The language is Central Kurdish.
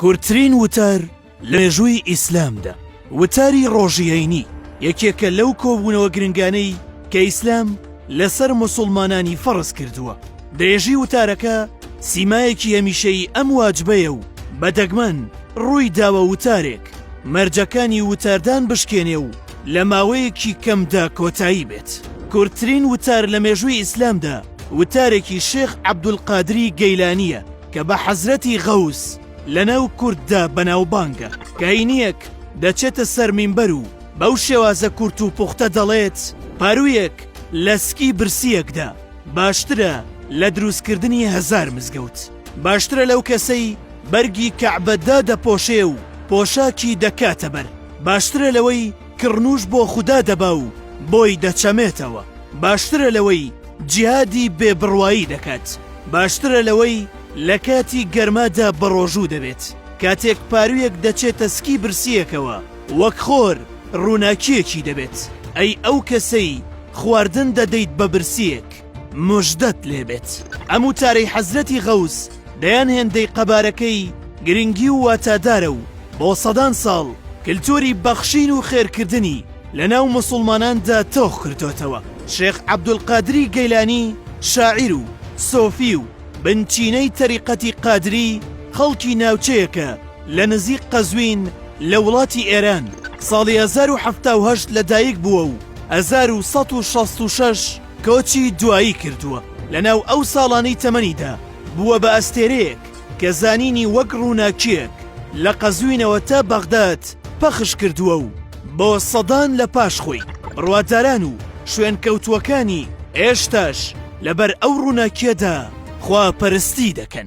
کورتترین وتار لە مێژووی ئیسلامدا وتاری ڕۆژیەینی یەکێکە لەو کۆبوونەوە گرنگانەی کە ئیسلام لەسەر موسڵمانانی فەرز کردووە. درێژی وتارەکە سیمایەکی هەمیشەی ئەم واجبەیە و بەدەگمەن ڕووی داوە وتارێک مەرجەکانی وتاردان بشکێنێ و لە ماوەیەکی کەمدا کۆتایی بێت. کورتترین وتار لە مێژووی ئیسلامدا وتارێکی شێخ عەبدولقادری گەیلانیە کە بە حەزرەتی غەوس لەناو کورددا بەناوبانگە کە هینیەک دەچێتە سەر مینبەر و بەو شێوازە کورت و پوختە دەڵێت پارویەک لە سکی برسیەکدا باشترە لە دروستکردنی 1000 مزگەوت. باشترە لەو کەسەی بەرگی کەعبەدا دەپۆشێ و پۆشاکی دەکاتە بەر. باشترە لەوەی کڕنوش بۆ خودا دەبا و بۆی دەچەمێتەوە. باشترە لەوەی جیهادی بێبڕوایی دەکات. باشترە لەوەی لە کاتی گەرمادا بەڕۆژوو دەبێت. کاتێک پارویەک دەچێتە سکی برسیەکەوە وەک خۆر ڕووناکیەکی دەبێت. ئەی ئەو کەسەی خواردن دەدەیت بە برسیەک موژدەت لێبێت. ئەم وتارەی حەزرەتی غەوس دەیان هێندەی قەبارەکەی گرنگی و واتادارە و بۆ سەدان ساڵ کلتوری بەخشین و خێرکردنی لەناو موسڵماناندا تۆخ کردوتەوە. شێخ عەبدولقادری گەیلانی شاعیر و سۆفی و بنچینەی تەریقەتی قادری خەڵکی ناوچەیەکە لە نزیق قەزوین لە وڵاتی ئێران. ساڵی 1970 لەدایک بووە و 1966 کۆچی دوایی کردووە. لەناو ئەو ساڵانەی تەمەنیدا بووە بە ئەستێرەیەک کە زانینی وەک ڕووناکیەک لە قەزوینەوە تا بەغداد پەخش کردووە و بۆ سەدان لە پاش خۆی ڕواداران و شوێن کەوتووەکانی ئێشتاش لەبەر ئەو ڕووناکیەدا خواپەرستی دەکەن.